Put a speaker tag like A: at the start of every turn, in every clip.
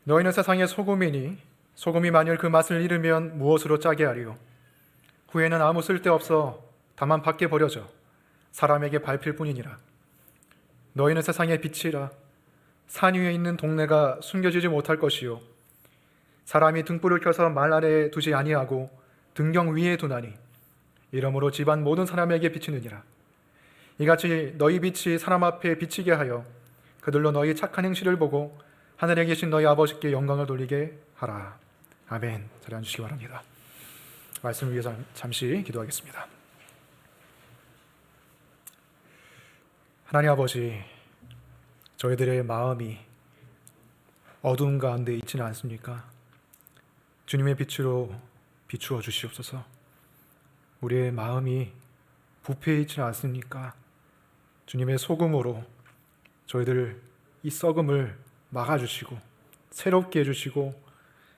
A: 너희는 세상의 소금이니 소금이 만일 그 맛을 잃으면 무엇으로 짜게 하리요? 후에는 아무 쓸데없어 다만 밖에 버려져 사람에게 밟힐 뿐이니라. 너희는 세상의 빛이라. 산 위에 있는 동네가 숨겨지지 못할 것이요 사람이 등불을 켜서 말 아래에 두지 아니하고 등경 위에 두나니 이러므로 집안 모든 사람에게 비치느니라. 이같이 너희 빛이 사람 앞에 비치게 하여 그들로 너희 착한 행실을 보고 하늘에 계신 너희 아버지께 영광을 돌리게 하라. 아멘. 자리 앉으시기 바랍니다. 말씀을 위해서 잠시 기도하겠습니다. 하나님 아버지, 저희들의 마음이 어두운 가운데 있지는 않습니까? 주님의 빛으로 비추어 주시옵소서. 우리의 마음이 부패해 있지는 않습니까? 주님의 소금으로 저희들 이 썩음을 막아주시고 새롭게 해주시고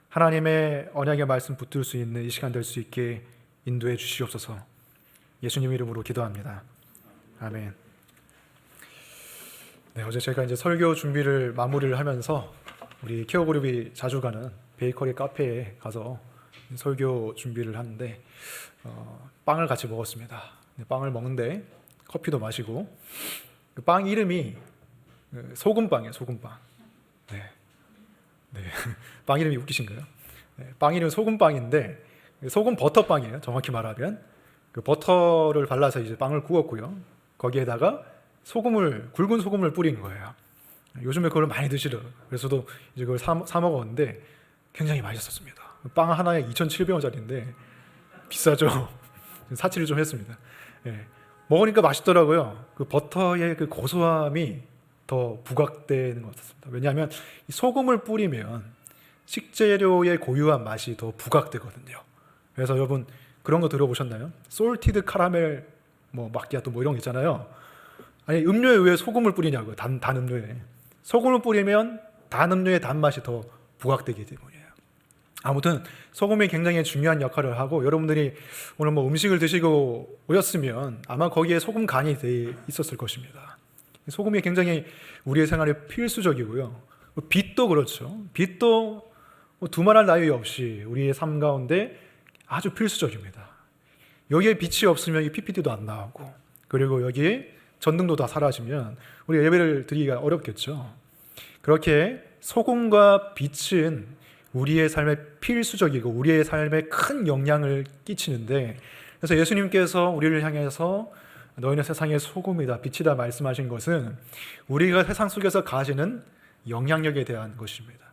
A: 하나님의 언약의 말씀 붙들 수 있는 이 시간 될 수 있게 인도해 주시옵소서. 예수님 이름으로 기도합니다. 아멘. 네, 어제 제가 이제 설교 준비를 마무리를 하면서 우리 케어그룹이 자주 가는 베이커리 카페에 가서 설교 준비를 하는데 빵을 같이 먹었습니다. 빵을 먹는데 커피도 마시고 그 빵 이름이 소금빵이에요. 소금빵. 네. 빵 이름이 웃기신가요? 네, 빵 이름은 소금빵인데 소금 버터빵이에요. 정확히 말하면 그 버터를 발라서 이제 빵을 구웠고요. 거기에다가 굵은 소금을 뿌린 거예요. 요즘에 그걸 많이 드시더라고요. 그래서 저도 이제 그걸 사 먹었는데 굉장히 맛있었습니다. 빵 하나에 2,700원짜리인데 비싸죠. 사치를 좀 했습니다. 네. 먹으니까 맛있더라고요. 그 버터의 그 고소함이 더 부각되는 것 같습니다. 왜냐하면 이 소금을 뿌리면 식재료의 고유한 맛이 더 부각되거든요. 그래서 여러분 그런 거 들어보셨나요? 솔티드 카라멜 마키아토 이런 거 있잖아요. 아니 음료에 왜 소금을 뿌리냐고요. 단 음료에 소금을 뿌리면 단 음료의 단맛이 더 부각되기 때문이에요. 아무튼 소금이 굉장히 중요한 역할을 하고 여러분들이 오늘 음식을 드시고 오셨으면 아마 거기에 소금 간이 돼 있었을 것입니다. 소금이 굉장히 우리의 생활에 필수적이고요. 빛도 그렇죠. 빛도 두말할 나위 없이 우리의 삶 가운데 아주 필수적입니다. 여기에 빛이 없으면 이 PPT도 안 나오고 그리고 여기에 전등도 다 사라지면 우리 예배를 드리기가 어렵겠죠. 그렇게 소금과 빛은 우리의 삶에 필수적이고 우리의 삶에 큰 영향을 끼치는데 그래서 예수님께서 우리를 향해서 너희는 세상의 소금이다, 빛이다 말씀하신 것은 우리가 세상 속에서 가지는 영향력에 대한 것입니다.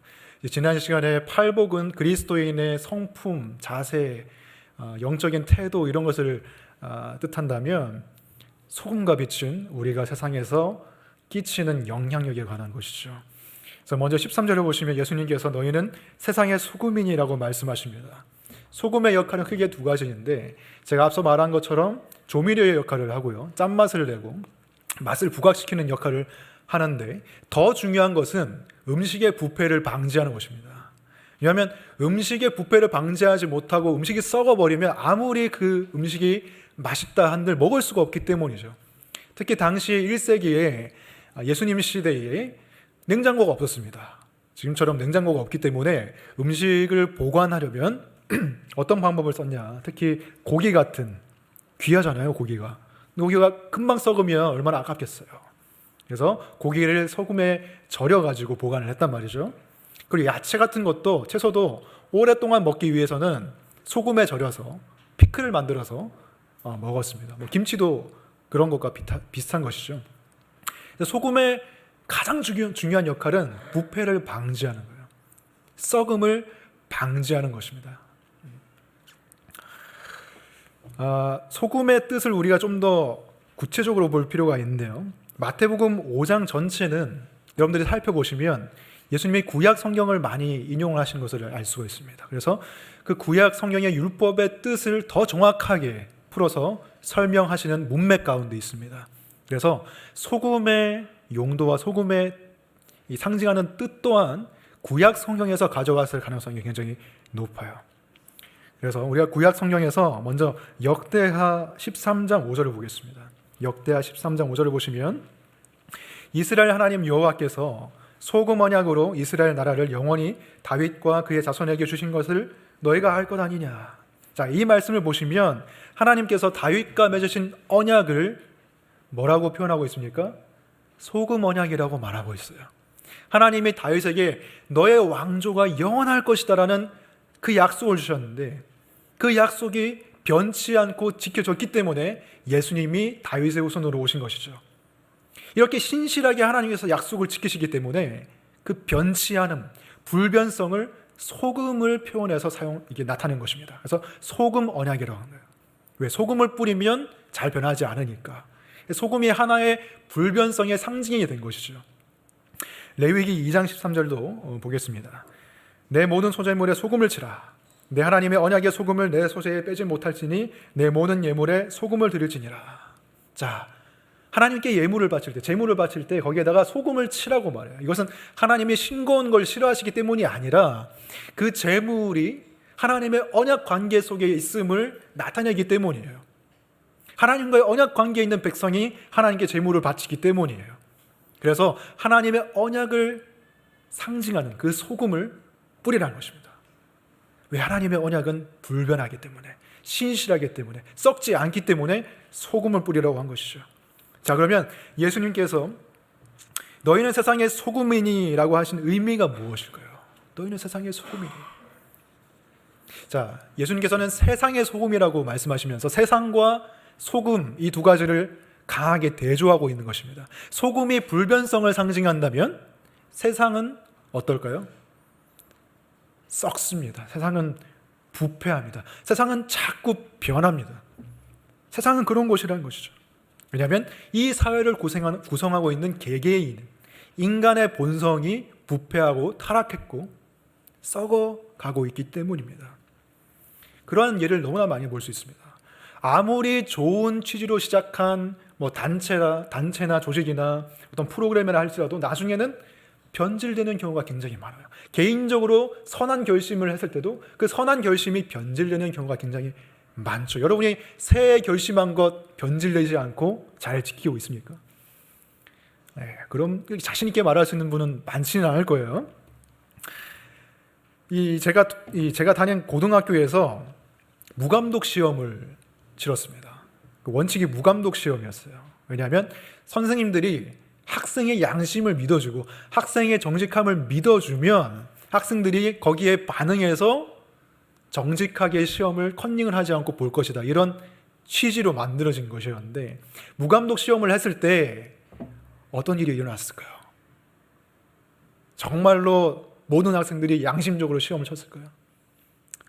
A: 지난 시간에 팔복은 그리스도인의 성품, 자세, 영적인 태도 이런 것을 뜻한다면 소금과 빛은 우리가 세상에서 끼치는 영향력에 관한 것이죠. 그래서 먼저 13절을 보시면 예수님께서 너희는 세상의 소금이니라고 말씀하십니다. 소금의 역할은 크게 두 가지인데 제가 앞서 말한 것처럼 조미료의 역할을 하고요. 짠맛을 내고 맛을 부각시키는 역할을 하는데 더 중요한 것은 음식의 부패를 방지하는 것입니다. 왜냐하면 음식의 부패를 방지하지 못하고 음식이 썩어버리면 아무리 그 음식이 맛있다 한들 먹을 수가 없기 때문이죠. 특히 당시 1세기에 예수님 시대에 냉장고가 없었습니다. 지금처럼 냉장고가 없기 때문에 음식을 보관하려면 어떤 방법을 썼냐. 특히 고기 같은 귀하잖아요. 고기가 금방 썩으면 얼마나 아깝겠어요. 그래서 고기를 소금에 절여가지고 보관을 했단 말이죠. 그리고 야채 같은 것도 채소도 오랫동안 먹기 위해서는 소금에 절여서 피클을 만들어서 먹었습니다. 김치도 그런 것과 비슷한 것이죠. 소금의 가장 중요한 역할은 부패를 방지하는 거예요. 썩음을 방지하는 것입니다. 소금의 뜻을 우리가 좀 더 구체적으로 볼 필요가 있는데요. 마태복음 5장 전체는 여러분들이 살펴보시면 예수님이 구약 성경을 많이 인용을 하신 것을 알 수가 있습니다. 그래서 그 구약 성경의 율법의 뜻을 더 정확하게 풀어서 설명하시는 문맥 가운데 있습니다. 그래서 소금의 용도와 소금의 이 상징하는 뜻 또한 구약 성경에서 가져갔을 가능성이 굉장히 높아요. 그래서 우리가 구약 성경에서 먼저 역대하 13장 5절을 보겠습니다. 역대하 13장 5절을 보시면 이스라엘 하나님 여호와께서 소금 언약으로 이스라엘 나라를 영원히 다윗과 그의 자손에게 주신 것을 너희가 알 것 아니냐. 자, 이 말씀을 보시면 하나님께서 다윗과 맺으신 언약을 뭐라고 표현하고 있습니까? 소금 언약이라고 말하고 있어요. 하나님이 다윗에게 너의 왕조가 영원할 것이다라는 그 약속을 주셨는데, 그 약속이 변치 않고 지켜졌기 때문에 예수님이 다윗의 후손으로 오신 것이죠. 이렇게 신실하게 하나님께서 약속을 지키시기 때문에 그 변치 않음, 불변성을 소금을 표현해서 이게 나타낸 것입니다. 그래서 소금 언약이라고 하는 거예요. 왜? 소금을 뿌리면 잘 변하지 않으니까. 소금이 하나의 불변성의 상징이 된 것이죠. 레위기 2장 13절도 보겠습니다. 내 모든 소재물에 소금을 치라. 내 하나님의 언약의 소금을 내 소재에 빼지 못할지니 내 모든 예물에 소금을 드릴지니라. 자, 하나님께 예물을 바칠 때, 제물을 바칠 때 거기에다가 소금을 치라고 말해요. 이것은 하나님이 싱거운 걸 싫어하시기 때문이 아니라 그 제물이 하나님의 언약 관계 속에 있음을 나타내기 때문이에요. 하나님과의 언약 관계에 있는 백성이 하나님께 제물을 바치기 때문이에요. 그래서 하나님의 언약을 상징하는 그 소금을 뿌리라는 것입니다. 왜? 하나님의 언약은 불변하기 때문에, 신실하기 때문에, 썩지 않기 때문에 소금을 뿌리라고 한 것이죠. 자, 그러면 예수님께서 너희는 세상의 소금이니라고 하신 의미가 무엇일까요? 너희는 세상의 소금이니. 자, 예수님께서는 세상의 소금이라고 말씀하시면서 세상과 소금 이 두 가지를 강하게 대조하고 있는 것입니다. 소금이 불변성을 상징한다면 세상은 어떨까요? 썩습니다. 세상은 부패합니다. 세상은 자꾸 변합니다. 세상은 그런 곳이라는 것이죠. 왜냐하면 이 사회를 구성하고 있는 개개인, 인간의 본성이 부패하고 타락했고 썩어가고 있기 때문입니다. 그러한 예를 너무나 많이 볼 수 있습니다. 아무리 좋은 취지로 시작한 단체나 조직이나 어떤 프로그램이라 할지라도 나중에는 변질되는 경우가 굉장히 많아요. 개인적으로 선한 결심을 했을 때도 그 선한 결심이 변질되는 경우가 굉장히 많죠. 여러분이 새해 결심한 것 변질되지 않고 잘 지키고 있습니까? 네, 그럼 자신 있게 말할 수 있는 분은 많지는 않을 거예요. 제가 다닌 고등학교에서 무감독 시험을 치렀습니다. 그 원칙이 무감독 시험이었어요. 왜냐하면 선생님들이 학생의 양심을 믿어주고 학생의 정직함을 믿어주면 학생들이 거기에 반응해서 정직하게 시험을 컨닝을 하지 않고 볼 것이다. 이런 취지로 만들어진 것이었는데 무감독 시험을 했을 때 어떤 일이 일어났을까요? 정말로 모든 학생들이 양심적으로 시험을 쳤을까요?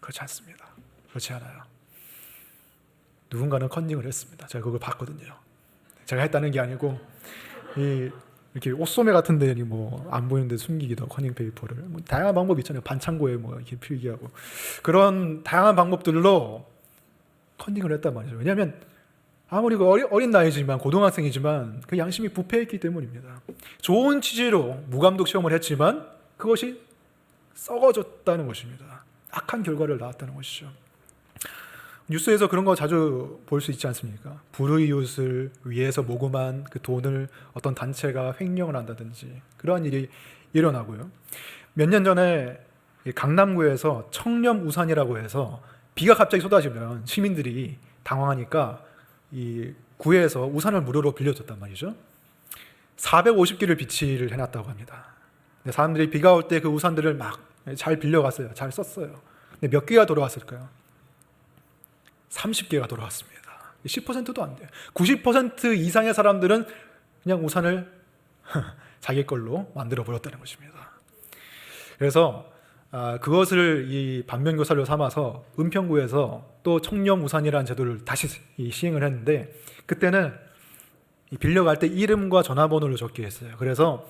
A: 그렇지 않습니다. 그렇지 않아요. 누군가는 컨닝을 했습니다. 제가 그걸 봤거든요. 제가 했다는 게 아니고 이렇게 옷소매 같은 데 안 보이는데 숨기기도 하고 컨닝 페이퍼를 다양한 방법이 있잖아요. 반창고에 이렇게 필기하고 그런 다양한 방법들로 컨닝을 했단 말이죠. 왜냐하면 아무리 어린 나이지만 고등학생이지만 그 양심이 부패했기 때문입니다. 좋은 취지로 무감독 시험을 했지만 그것이 썩어졌다는 것입니다. 악한 결과를 낳았다는 것이죠. 뉴스에서 그런 거 자주 볼 수 있지 않습니까? 불의웃을 위해서 모금한 그 돈을 어떤 단체가 횡령을 한다든지 그러한 일이 일어나고요. 몇 년 전에 강남구에서 청렴우산이라고 해서 비가 갑자기 쏟아지면 시민들이 당황하니까 이 구에서 우산을 무료로 빌려줬단 말이죠. 450개를 비치를 해놨다고 합니다. 사람들이 비가 올 때 그 우산들을 막 잘 빌려갔어요. 잘 썼어요. 근데 몇 개가 돌아왔을까요? 30개가 돌아왔습니다. 10%도 안 돼요. 90% 이상의 사람들은 그냥 우산을 자기 걸로 만들어 버렸다는 것입니다. 그래서 그것을 이 반면교사로 삼아서 은평구에서 또 청렴우산이라는 제도를 다시 시행을 했는데 그때는 빌려갈 때 이름과 전화번호를 적게 했어요. 그래서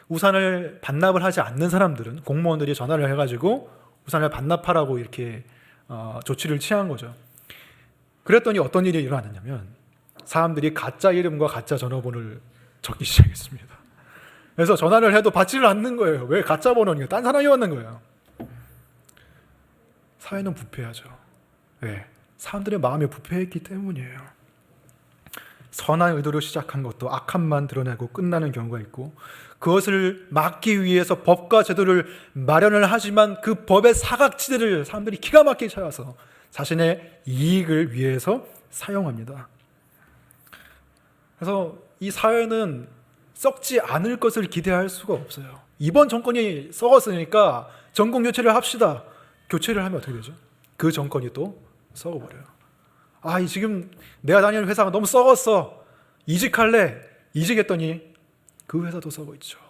A: 우산을 반납을 하지 않는 사람들은 공무원들이 전화를 해가지고 우산을 반납하라고 이렇게 조치를 취한 거죠. 그랬더니 어떤 일이 일어났냐면 사람들이 가짜 이름과 가짜 전화번호를 적기 시작했습니다. 그래서 전화를 해도 받지를 않는 거예요. 왜? 가짜 번호니까 딴 사람이 왔는 거예요. 사회는 부패하죠. 왜? 사람들의 마음이 부패했기 때문이에요. 선한 의도로 시작한 것도 악함만 드러내고 끝나는 경우가 있고 그것을 막기 위해서 법과 제도를 마련을 하지만 그 법의 사각지대를 사람들이 기가 막히게 찾아서 자신의 이익을 위해서 사용합니다. 그래서 이 사회는 썩지 않을 것을 기대할 수가 없어요. 이번 정권이 썩었으니까 정권 교체를 합시다. 교체를 하면 어떻게 되죠? 그 정권이 또 썩어버려요. 지금 내가 다니는 회사가 너무 썩었어. 이직할래. 이직했더니 그 회사도 썩어 있죠.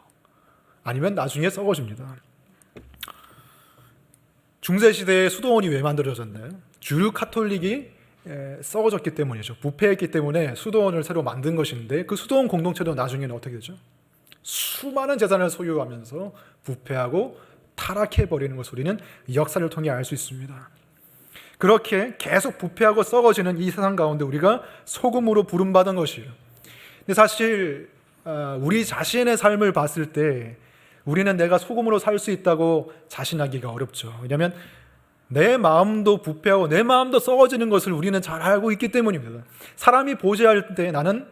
A: 아니면 나중에 썩어집니다. 중세시대에 수도원이 왜 만들어졌나요? 주류 카톨릭이 썩어졌기 때문이죠. 부패했기 때문에 수도원을 새로 만든 것인데 그 수도원 공동체도 나중에는 어떻게 되죠? 수많은 재산을 소유하면서 부패하고 타락해버리는 것을 우리는 역사를 통해 알 수 있습니다. 그렇게 계속 부패하고 썩어지는 이 세상 가운데 우리가 소금으로 부름받은 것이에요. 근데 사실 우리 자신의 삶을 봤을 때 우리는 내가 소금으로 살 수 있다고 자신하기가 어렵죠. 왜냐하면 내 마음도 부패하고 내 마음도 썩어지는 것을 우리는 잘 알고 있기 때문입니다. 사람이 보좌할 때 나는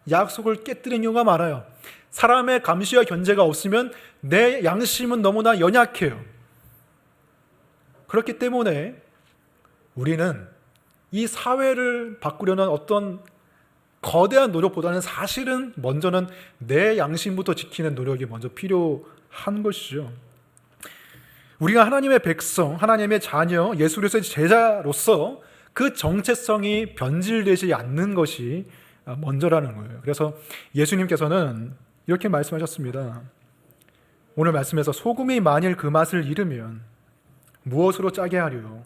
A: 약속을 깨뜨린 이유가 많아요. 사람의 감시와 견제가 없으면 내 양심은 너무나 연약해요. 그렇기 때문에 우리는 이 사회를 바꾸려는 어떤 거대한 노력보다는 사실은 먼저는 내 양심부터 지키는 노력이 먼저 필요한 것이죠. 우리가 하나님의 백성, 하나님의 자녀, 예수 그리스도의 제자로서 그 정체성이 변질되지 않는 것이 먼저라는 거예요. 그래서 예수님께서는 이렇게 말씀하셨습니다. 오늘 말씀에서 소금이 만일 그 맛을 잃으면 무엇으로 짜게 하리요?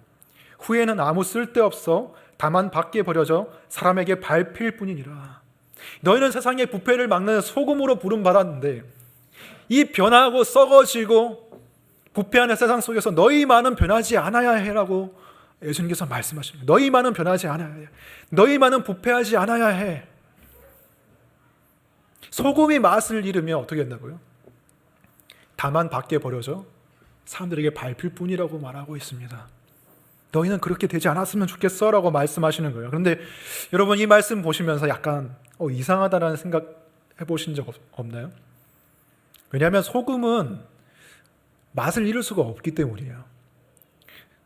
A: 후에는 아무 쓸데없어 다만 밖에 버려져 사람에게 밟힐 뿐이니라. 너희는 세상의 부패를 막는 소금으로 부름받았는데 이 변하고 썩어지고 부패하는 세상 속에서 너희만은 변하지 않아야 해라고 예수님께서 말씀하십니다. 너희만은 변하지 않아야 해. 너희만은 부패하지 않아야 해. 소금이 맛을 잃으면 어떻게 된다고요? 다만 밖에 버려져 사람들에게 밟힐 뿐이라고 말하고 있습니다. 너희는 그렇게 되지 않았으면 좋겠어 라고 말씀하시는 거예요. 그런데 여러분 이 말씀 보시면서 약간 이상하다라는 생각 해보신 적 없나요? 왜냐하면 소금은 맛을 잃을 수가 없기 때문이에요.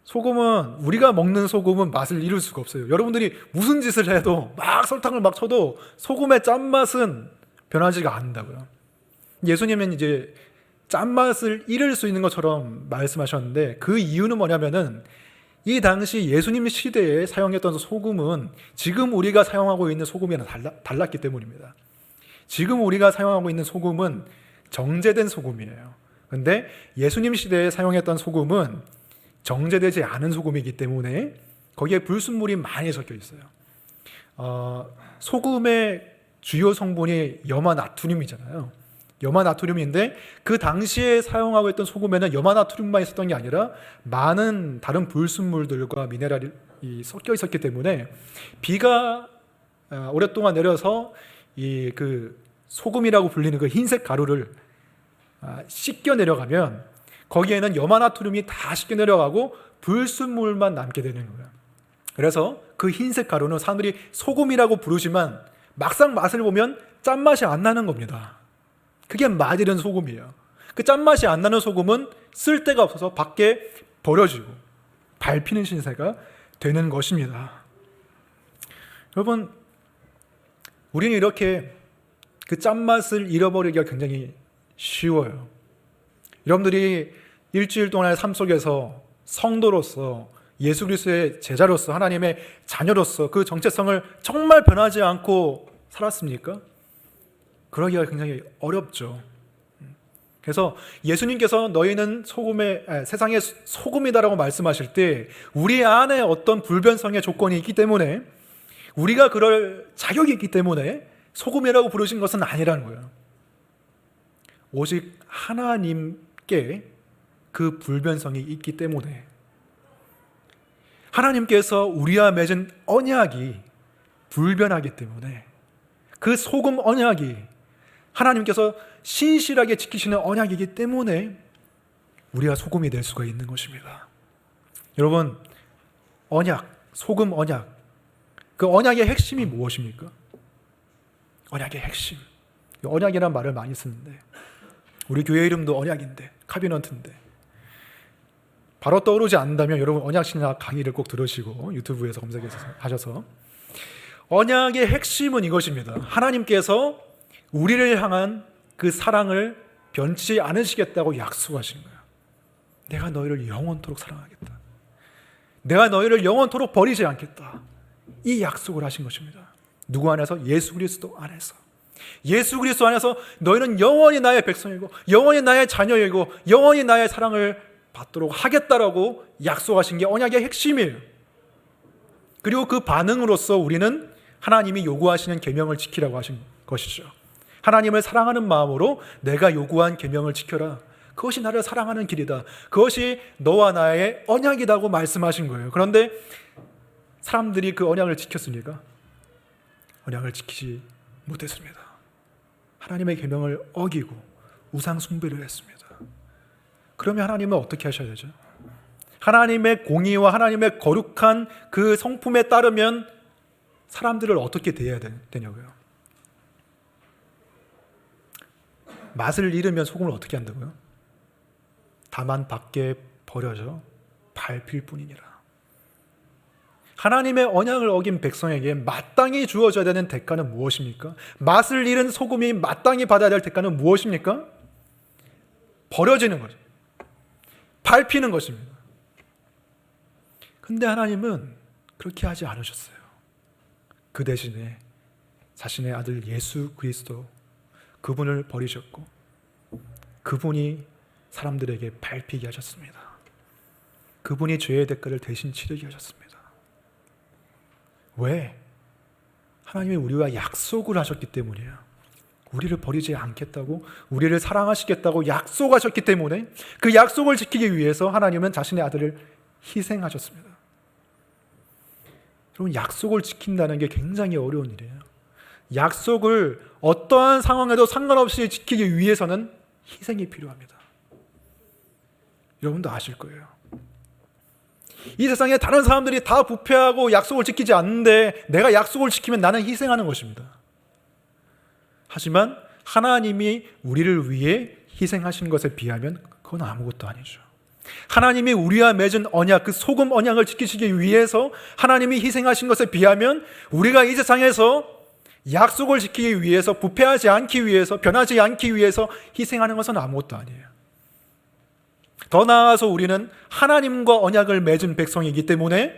A: 소금은 우리가 먹는 소금은 맛을 잃을 수가 없어요. 여러분들이 무슨 짓을 해도 막 설탕을 막 쳐도 소금의 짠맛은 변하지가 않는다고요. 예수님은 이제 짠맛을 잃을 수 있는 것처럼 말씀하셨는데 그 이유는 뭐냐면은 이 당시 예수님 시대에 사용했던 소금은 지금 우리가 사용하고 있는 소금이랑 달랐기 때문입니다. 지금 우리가 사용하고 있는 소금은 정제된 소금이에요. 그런데 예수님 시대에 사용했던 소금은 정제되지 않은 소금이기 때문에 거기에 불순물이 많이 섞여 있어요. 소금의 주요 성분이 염화나트륨이잖아요. 염화나트륨인데 그 당시에 사용하고 있던 소금에는 염화나트륨만 있었던 게 아니라 많은 다른 불순물들과 미네랄이 섞여 있었기 때문에 비가 오랫동안 내려서 그 소금이라고 불리는 그 흰색 가루를 씻겨 내려가면 거기에는 염화나트륨이 다 씻겨 내려가고 불순물만 남게 되는 거예요. 그래서 그 흰색 가루는 사람들이 소금이라고 부르지만 막상 맛을 보면 짠맛이 안 나는 겁니다. 그게 맛 잃은 소금이에요. 그 짠맛이 안 나는 소금은 쓸데가 없어서 밖에 버려지고 밟히는 신세가 되는 것입니다. 여러분, 우리는 이렇게 그 짠맛을 잃어버리기가 굉장히 쉬워요. 여러분들이 일주일 동안의 삶 속에서 성도로서 예수 그리스도의 제자로서 하나님의 자녀로서 그 정체성을 정말 변하지 않고 살았습니까? 그러기가 굉장히 어렵죠. 그래서 예수님께서 너희는 세상의 소금이다라고 말씀하실 때 우리 안에 어떤 불변성의 조건이 있기 때문에 우리가 그럴 자격이 있기 때문에 소금이라고 부르신 것은 아니라는 거예요. 오직 하나님께 그 불변성이 있기 때문에 하나님께서 우리와 맺은 언약이 불변하기 때문에 그 소금 언약이 하나님께서 신실하게 지키시는 언약이기 때문에 우리가 소금이 될 수가 있는 것입니다. 여러분, 언약, 소금 언약, 그 언약의 핵심이 무엇입니까? 언약의 핵심. 언약이라는 말을 많이 쓰는데 우리 교회 이름도 언약인데, 카비넌트인데 바로 떠오르지 않는다면 여러분 언약신학 강의를 꼭 들으시고 유튜브에서 검색해서 하셔서, 언약의 핵심은 이것입니다. 하나님께서 우리를 향한 그 사랑을 변치 않으시겠다고 약속하신 거예요. 내가 너희를 영원토록 사랑하겠다. 내가 너희를 영원토록 버리지 않겠다. 이 약속을 하신 것입니다. 누구 안에서? 예수 그리스도 안에서. 예수 그리스도 안에서 너희는 영원히 나의 백성이고 영원히 나의 자녀이고 영원히 나의 사랑을 받도록 하겠다라고 약속하신 게 언약의 핵심이에요. 그리고 그 반응으로서 우리는 하나님이 요구하시는 계명을 지키라고 하신 것이죠. 하나님을 사랑하는 마음으로 내가 요구한 계명을 지켜라. 그것이 나를 사랑하는 길이다. 그것이 너와 나의 언약이라고 말씀하신 거예요. 그런데 사람들이 그 언약을 지켰습니까? 언약을 지키지 못했습니다. 하나님의 계명을 어기고 우상 숭배를 했습니다. 그러면 하나님은 어떻게 하셔야 되죠? 하나님의 공의와 하나님의 거룩한 그 성품에 따르면 사람들을 어떻게 대해야 되냐고요? 맛을 잃으면 소금을 어떻게 한다고요? 다만 밖에 버려져 밟힐 뿐이니라. 하나님의 언약을 어긴 백성에게 마땅히 주어져야 되는 대가는 무엇입니까? 맛을 잃은 소금이 마땅히 받아야 될 대가는 무엇입니까? 버려지는 거죠. 밟히는 것입니다. 근데 하나님은 그렇게 하지 않으셨어요. 그 대신에 자신의 아들 예수 그리스도, 그분을 버리셨고 그분이 사람들에게 밟히게 하셨습니다. 그분이 죄의 대가를 대신 치르게 하셨습니다. 왜? 하나님이 우리와 약속을 하셨기 때문이에요. 우리를 버리지 않겠다고, 우리를 사랑하시겠다고 약속하셨기 때문에 그 약속을 지키기 위해서 하나님은 자신의 아들을 희생하셨습니다. 여러분, 약속을 지킨다는 게 굉장히 어려운 일이에요. 약속을 어떠한 상황에도 상관없이 지키기 위해서는 희생이 필요합니다. 여러분도 아실 거예요. 이 세상에 다른 사람들이 다 부패하고 약속을 지키지 않는데 내가 약속을 지키면 나는 희생하는 것입니다. 하지만 하나님이 우리를 위해 희생하신 것에 비하면 그건 아무것도 아니죠. 하나님이 우리와 맺은 언약, 그 소금 언약을 지키시기 위해서 하나님이 희생하신 것에 비하면 우리가 이 세상에서 약속을 지키기 위해서, 부패하지 않기 위해서, 변하지 않기 위해서 희생하는 것은 아무것도 아니에요. 더 나아가서 우리는 하나님과 언약을 맺은 백성이기 때문에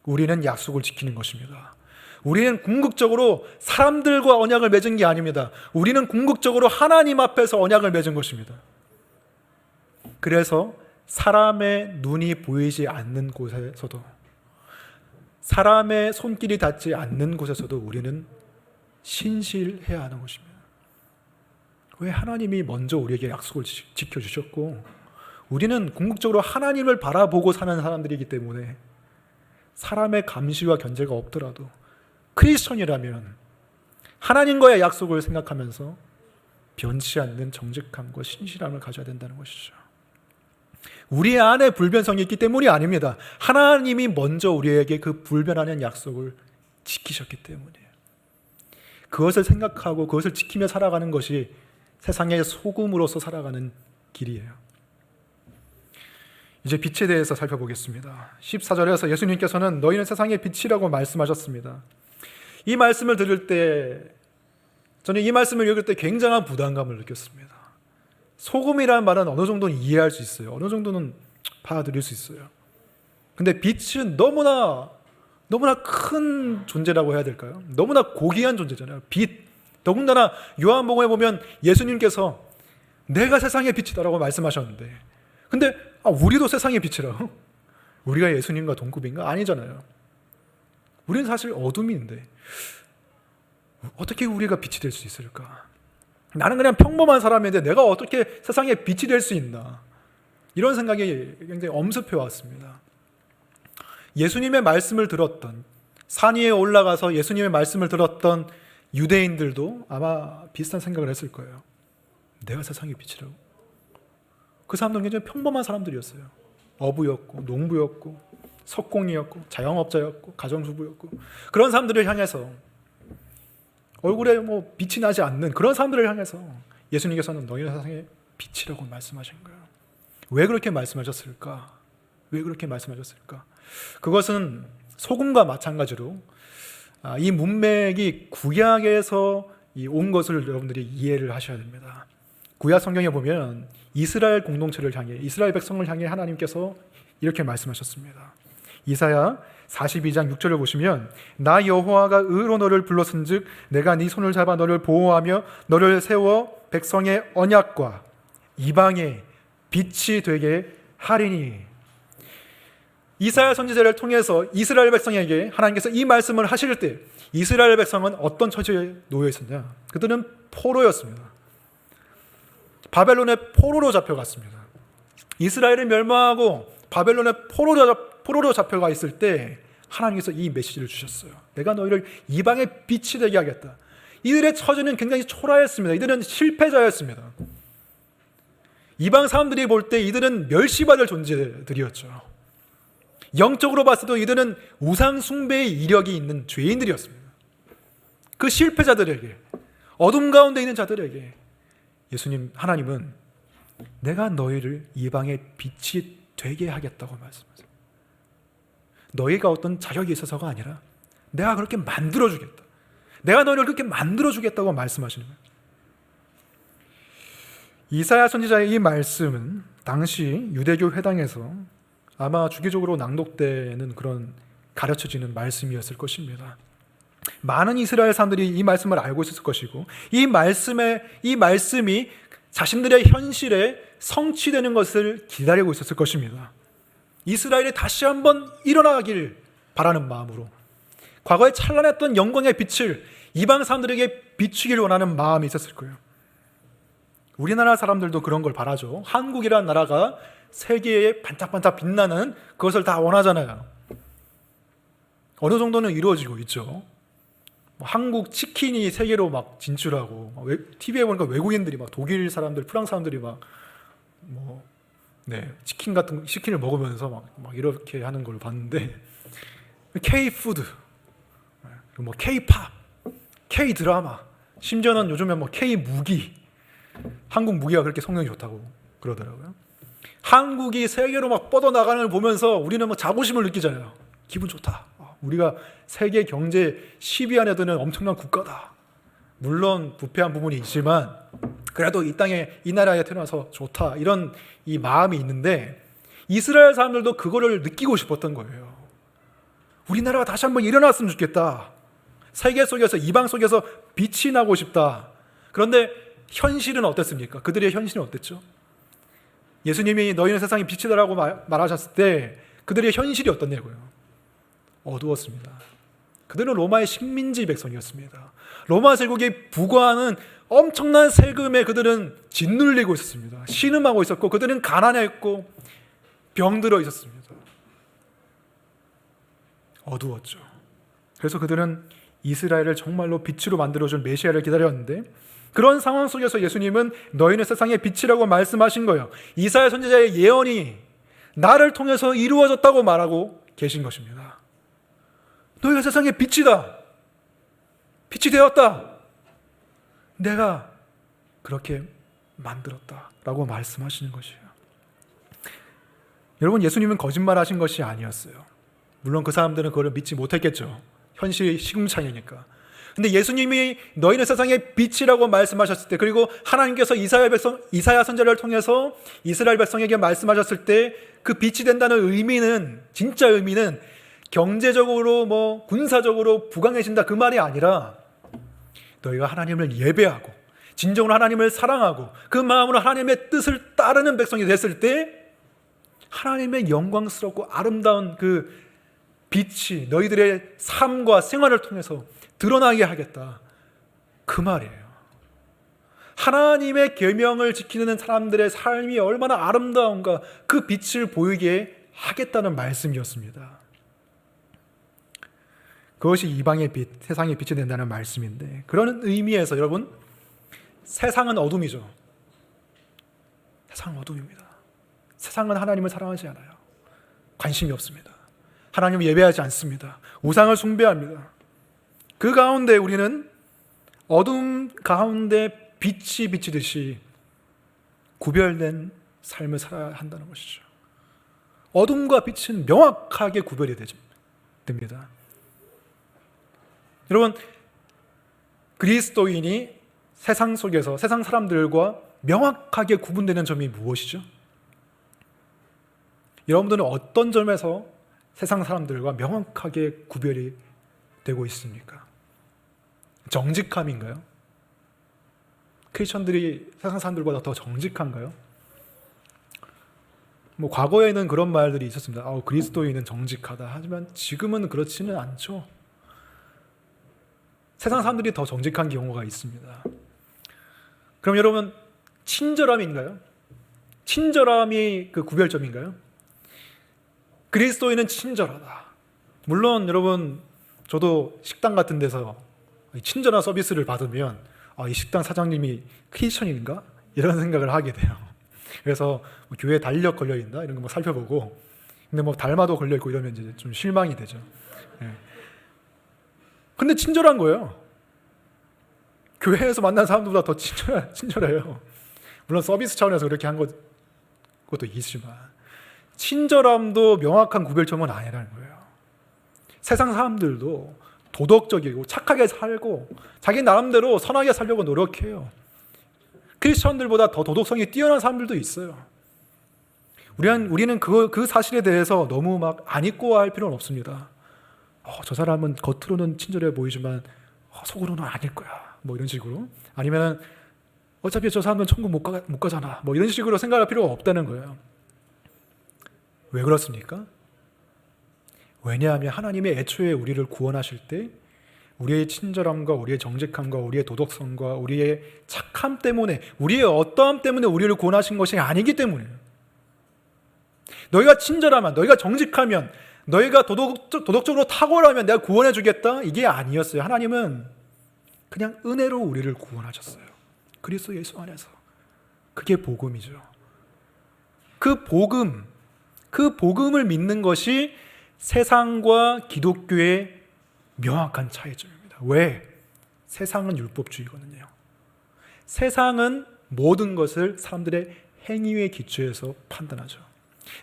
A: 우리는 약속을 지키는 것입니다. 우리는 궁극적으로 사람들과 언약을 맺은 게 아닙니다. 우리는 궁극적으로 하나님 앞에서 언약을 맺은 것입니다. 그래서 사람의 눈이 보이지 않는 곳에서도, 사람의 손길이 닿지 않는 곳에서도 우리는 신실해야 하는 것입니다. 왜? 하나님이 먼저 우리에게 약속을 지켜주셨고 우리는 궁극적으로 하나님을 바라보고 사는 사람들이기 때문에 사람의 감시와 견제가 없더라도 크리스천이라면 하나님과의 약속을 생각하면서 변치 않는 정직함과 신실함을 가져야 된다는 것이죠. 우리 안에 불변성이 있기 때문이 아닙니다. 하나님이 먼저 우리에게 그 불변하는 약속을 지키셨기 때문이에요. 그것을 생각하고 그것을 지키며 살아가는 것이 세상의 소금으로서 살아가는 길이에요. 이제 빛에 대해서 살펴보겠습니다. 14절에서 예수님께서는 너희는 세상의 빛이라고 말씀하셨습니다. 이 말씀을 들을 때, 저는 이 말씀을 읽을 때 굉장한 부담감을 느꼈습니다. 소금이라는 말은 어느 정도는 이해할 수 있어요. 어느 정도는 받아들일 수 있어요. 근데 빛은 너무나 큰 존재라고 해야 될까요? 너무나 고귀한 존재잖아요. 빛. 더군다나 요한복음에 보면 예수님께서 내가 세상의 빛이다라고 말씀하셨는데, 근데 우리도 세상의 빛이라고? 우리가 예수님과 동급인가? 아니잖아요. 우리는 사실 어둠인데 어떻게 우리가 빛이 될 수 있을까? 나는 그냥 평범한 사람인데 내가 어떻게 세상에 빛이 될 수 있나? 이런 생각이 굉장히 엄습해 왔습니다. 예수님의 말씀을 들었던, 산 위에 올라가서 예수님의 말씀을 들었던 유대인들도 아마 비슷한 생각을 했을 거예요. 내가 세상의 빛이라고? 그 사람들은 굉장히 평범한 사람들이었어요. 어부였고 농부였고 석공이었고 자영업자였고 가정주부였고, 그런 사람들을 향해서, 얼굴에 빛이 나지 않는 그런 사람들을 향해서 예수님께서는 너희는 세상의 빛이라고 말씀하신 거예요. 왜 그렇게 말씀하셨을까? 왜 그렇게 말씀하셨을까? 그것은 소금과 마찬가지로 이 문맥이 구약에서 온 것을 여러분들이 이해를 하셔야 됩니다. 구약 성경에 보면 이스라엘 공동체를 향해, 이스라엘 백성을 향해 하나님께서 이렇게 말씀하셨습니다. 이사야 42장 6절을 보시면 나 여호와가 의로 너를 불렀은즉 내가 네 손을 잡아 너를 보호하며 너를 세워 백성의 언약과 이방의 빛이 되게 하리니. 이사야 선지자를 통해서 이스라엘 백성에게 하나님께서 이 말씀을 하실 때 이스라엘 백성은 어떤 처지에 놓여 있었냐? 그들은 포로였습니다. 바벨론의 포로로 잡혀갔습니다. 이스라엘이 멸망하고 바벨론의 포로로 잡혀가 있을 때 하나님께서 이 메시지를 주셨어요. 내가 너희를 이방의 빛이 되게 하겠다. 이들의 처지는 굉장히 초라했습니다. 이들은 실패자였습니다. 이방 사람들이 볼 때 이들은 멸시받을 존재들이었죠. 영적으로 봤을 때 이들은 우상 숭배의 이력이 있는 죄인들이었습니다. 그 실패자들에게, 어둠 가운데 있는 자들에게 하나님은 내가 너희를 이방의 빛이 되게 하겠다고 말씀하세요. 너희가 어떤 자격이 있어서가 아니라 내가 그렇게 만들어주겠다. 내가 너희를 그렇게 만들어주겠다고 말씀하시는 거예요. 이사야 선지자의 이 말씀은 당시 유대교 회당에서 아마 주기적으로 낭독되는 그런 가르쳐지는 말씀이었을 것입니다. 많은 이스라엘 사람들이 이 말씀을 알고 있었을 것이고 이 말씀이 자신들의 현실에 성취되는 것을 기다리고 있었을 것입니다. 이스라엘이 다시 한번 일어나길 바라는 마음으로 과거에 찬란했던 영광의 빛을 이방 사람들에게 비추길 원하는 마음이 있었을 거예요. 우리나라 사람들도 그런 걸 바라죠. 한국이라는 나라가 세계에 반짝반짝 빛나는 그것을 다 원하잖아요. 어느 정도는 이루어지고 있죠. 한국 치킨이 세계로 막 진출하고 TV에 보니까 외국인들이 막 독일 사람들, 프랑스 사람들이 치킨을 먹으면서 막 이렇게 하는 걸 봤는데 K-푸드, K-팝, K-드라마, 심지어는 요즘에 K-무기, 한국 무기가 그렇게 성능이 좋다고 그러더라고요. 한국이 세계로 막 뻗어나가는 걸 보면서 우리는 자부심을 느끼잖아요. 기분 좋다. 우리가 세계 경제 10위 안에 드는 엄청난 국가다. 물론 부패한 부분이 있지만 그래도 이 땅에, 이 나라에 태어나서 좋다. 이런 이 마음이 있는데 이스라엘 사람들도 그거를 느끼고 싶었던 거예요. 우리나라가 다시 한번 일어났으면 좋겠다. 세계 속에서, 이방 속에서 빛이 나고 싶다. 그런데 현실은 어땠습니까? 그들의 현실은 어땠죠? 예수님이 너희는 세상의 빛이다라고 말하셨을 때 그들의 현실이 어떻냐고요? 어두웠습니다. 그들은 로마의 식민지 백성이었습니다. 로마 제국이 부과하는 엄청난 세금에 그들은 짓눌리고 있었습니다. 신음하고 있었고 그들은 가난했고 병들어 있었습니다. 어두웠죠. 그래서 그들은 이스라엘을 정말로 빛으로 만들어준 메시아를 기다렸는데 그런 상황 속에서 예수님은 너희는 세상의 빛이라고 말씀하신 거예요. 이사야 선지자의 예언이 나를 통해서 이루어졌다고 말하고 계신 것입니다. 너희가 세상의 빛이다. 빛이 되었다. 내가 그렇게 만들었다라고 말씀하시는 것이에요. 여러분, 예수님은 거짓말하신 것이 아니었어요. 물론 그 사람들은 그걸 믿지 못했겠죠. 현실이 시궁창이니까. 근데 예수님이 너희는 세상의 빛이라고 말씀하셨을 때, 그리고 하나님께서 이사야 선지자를 통해서 이스라엘 백성에게 말씀하셨을 때 그 빛이 된다는 의미는, 진짜 의미는 경제적으로 군사적으로 부강해진다 그 말이 아니라 너희가 하나님을 예배하고 진정으로 하나님을 사랑하고 그 마음으로 하나님의 뜻을 따르는 백성이 됐을 때 하나님의 영광스럽고 아름다운 그 빛이 너희들의 삶과 생활을 통해서 드러나게 하겠다. 그 말이에요. 하나님의 계명을 지키는 사람들의 삶이 얼마나 아름다운가 그 빛을 보이게 하겠다는 말씀이었습니다. 그것이 이방의 빛, 세상의 빛이 된다는 말씀인데 그런 의미에서 여러분, 세상은 어둠이죠. 세상은 어둠입니다. 세상은 하나님을 사랑하지 않아요. 관심이 없습니다. 하나님을 예배하지 않습니다. 우상을 숭배합니다. 그 가운데 우리는 어둠 가운데 빛이 비치듯이 구별된 삶을 살아야 한다는 것이죠. 어둠과 빛은 명확하게 구별이 됩니다. 여러분, 그리스도인이 세상 속에서 세상 사람들과 명확하게 구분되는 점이 무엇이죠? 여러분들은 어떤 점에서 세상 사람들과 명확하게 구별이 되고 있습니까? 정직함인가요? 크리스천들이 세상 사람들보다 더 정직한가요? 과거에는 그런 말들이 있었습니다. 그리스도인은 정직하다. 하지만 지금은 그렇지는 않죠. 세상 사람들이 더 정직한 경우가 있습니다. 그럼 여러분, 친절함인가요? 친절함이 그 구별점인가요? 그리스도인은 친절하다. 물론 여러분, 저도 식당 같은 데서 친절한 서비스를 받으면 이 식당 사장님이 크리스천인가? 이런 생각을 하게 돼요. 그래서 교회 달력 걸려있나? 이런 거 살펴보고, 근데 달마도 걸려있고 이러면 이제 좀 실망이 되죠. 근데 친절한 거예요. 교회에서 만난 사람들보다 더 친절해요. 물론 서비스 차원에서 그렇게 한 것도 있지만, 친절함도 명확한 구별점은 아니라는 거예요. 세상 사람들도 도덕적이고 착하게 살고 자기 나름대로 선하게 살려고 노력해요. 크리스천들보다 더 도덕성이 뛰어난 사람들도 있어요. 우리는 그 사실에 대해서 너무 안 잊고 할 필요는 없습니다. 저 사람은 겉으로는 친절해 보이지만 속으로는 아닐 거야. 이런 식으로. 아니면 어차피 저 사람은 천국 못 가잖아. 이런 식으로 생각할 필요가 없다는 거예요. 왜 그렇습니까? 왜냐하면 하나님이 애초에 우리를 구원하실 때 우리의 친절함과 우리의 정직함과 우리의 도덕성과 우리의 착함 때문에, 우리의 어떠함 때문에 우리를 구원하신 것이 아니기 때문이에요. 너희가 친절하면, 너희가 정직하면, 너희가 도덕적으로 탁월하면 내가 구원해 주겠다? 이게 아니었어요. 하나님은 그냥 은혜로 우리를 구원하셨어요. 그리스도 예수 안에서. 그게 복음이죠. 그 복음을 믿는 것이 세상과 기독교의 명확한 차이점입니다. 왜? 세상은 율법주의거든요. 세상은 모든 것을 사람들의 행위에 기초해서 판단하죠.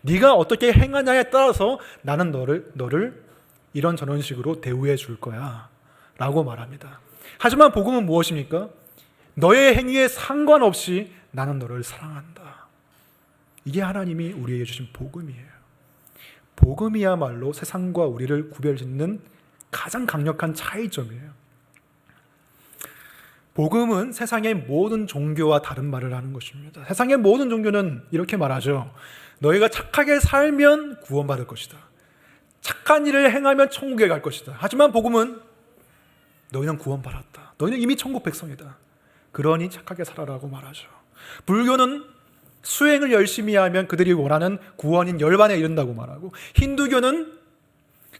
A: 네가 어떻게 행하냐에 따라서 나는 너를 이런 저런 식으로 대우해 줄 거야 라고 말합니다. 하지만 복음은 무엇입니까? 너의 행위에 상관없이 나는 너를 사랑한다. 이게 하나님이 우리에게 주신 복음이에요. 복음이야말로 세상과 우리를 구별짓는 가장 강력한 차이점이에요. 복음은 세상의 모든 종교와 다른 말을 하는 것입니다. 세상의 모든 종교는 이렇게 말하죠. 너희가 착하게 살면 구원받을 것이다. 착한 일을 행하면 천국에 갈 것이다. 하지만 복음은 너희는 구원받았다. 너희는 이미 천국 백성이다. 그러니 착하게 살아라고 말하죠. 불교는 수행을 열심히 하면 그들이 원하는 구원인 열반에 이른다고 말하고, 힌두교는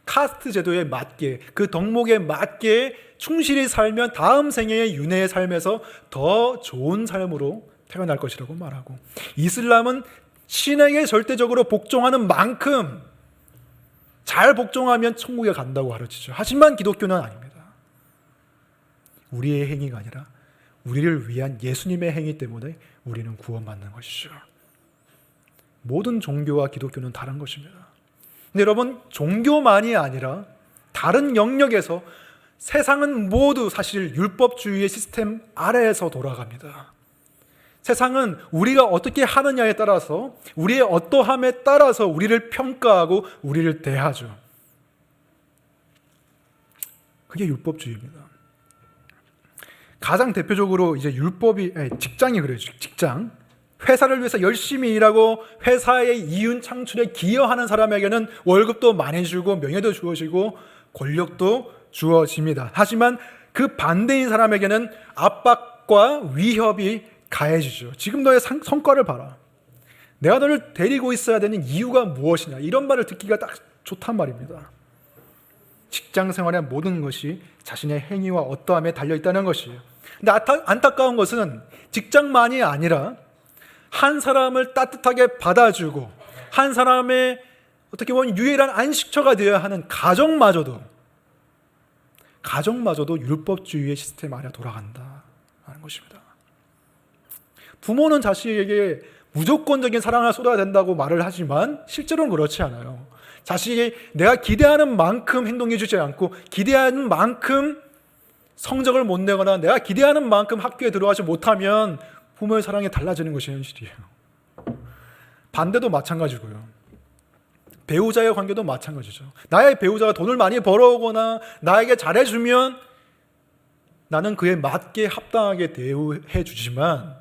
A: 카스트 제도에 맞게, 그 덕목에 맞게 충실히 살면 다음 생애의 윤회의 삶에서 더 좋은 삶으로 태어날 것이라고 말하고, 이슬람은 신에게 절대적으로 복종하는 만큼 잘 복종하면 천국에 간다고 가르치죠. 하지만 기독교는 아닙니다. 우리의 행위가 아니라 우리를 위한 예수님의 행위 때문에 우리는 구원받는 것이죠. 모든 종교와 기독교는 다른 것입니다. 근데 여러분, 종교만이 아니라 다른 영역에서 세상은 모두 사실 율법주의의 시스템 아래에서 돌아갑니다. 세상은 우리가 어떻게 하느냐에 따라서, 우리의 어떠함에 따라서 우리를 평가하고 우리를 대하죠. 그게 율법주의입니다. 가장 대표적으로 이제 직장이 그래요. 직장. 회사를 위해서 열심히 일하고 회사의 이윤 창출에 기여하는 사람에게는 월급도 많이 주고 명예도 주어지고 권력도 주어집니다. 하지만 그 반대인 사람에게는 압박과 위협이 가해지죠. 지금 너의 성과를 봐라. 내가 너를 데리고 있어야 되는 이유가 무엇이냐. 이런 말을 듣기가 딱 좋단 말입니다. 직장 생활의 모든 것이 자신의 행위와 어떠함에 달려있다는 것이에요. 근데 안타까운 것은 직장만이 아니라 한 사람을 따뜻하게 받아주고 한 사람의 어떻게 보면 유일한 안식처가 되어야 하는 가정마저도 율법주의의 시스템 아래 돌아간다는 것입니다. 부모는 자식에게 무조건적인 사랑을 쏟아야 된다고 말을 하지만 실제로는 그렇지 않아요. 자식이 내가 기대하는 만큼 행동해 주지 않고 기대하는 만큼 성적을 못 내거나 내가 기대하는 만큼 학교에 들어가지 못하면 부모의 사랑이 달라지는 것이 현실이에요. 반대도 마찬가지고요. 배우자의 관계도 마찬가지죠. 나의 배우자가 돈을 많이 벌어오거나 나에게 잘해주면 나는 그에 맞게 합당하게 대우해 주지만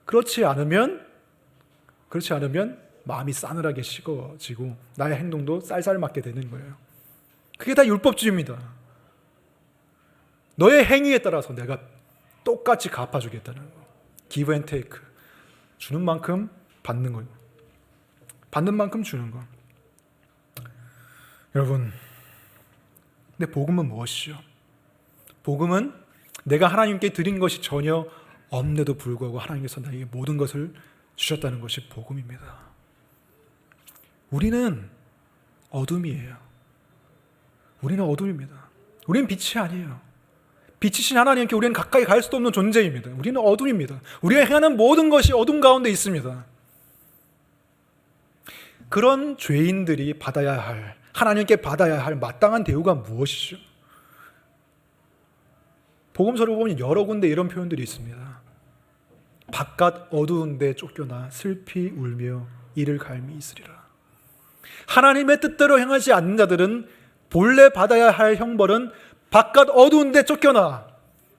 A: 그렇지 않으면 마음이 싸늘하게 식어지고 나의 행동도 쌀쌀맞게 되는 거예요. 그게 다 율법주의입니다. 너의 행위에 따라서 내가 똑같이 갚아주겠다는 거. Give and take. 주는 만큼 받는 거예요. 받는 만큼 주는 거. 여러분, 근데 복음은 무엇이죠? 복음은 내가 하나님께 드린 것이 전혀 없는데도 불구하고 하나님께서 나에게 모든 것을 주셨다는 것이 복음입니다. 우리는 어둠이에요. 우리는 어둠입니다. 우리는 빛이 아니에요. 빛이신 하나님께 우리는 가까이 갈 수도 없는 존재입니다. 우리는 어둠입니다. 우리가 행하는 모든 것이 어둠 가운데 있습니다. 그런 죄인들이 받아야 할, 하나님께 받아야 할 마땅한 대우가 무엇이죠? 복음서를 보면 여러 군데 이런 표현들이 있습니다. 바깥 어두운 데 쫓겨나 슬피 울며 이를 갈미 있으리라. 하나님의 뜻대로 행하지 않는 자들은 본래 받아야 할 형벌은 바깥 어두운 데 쫓겨나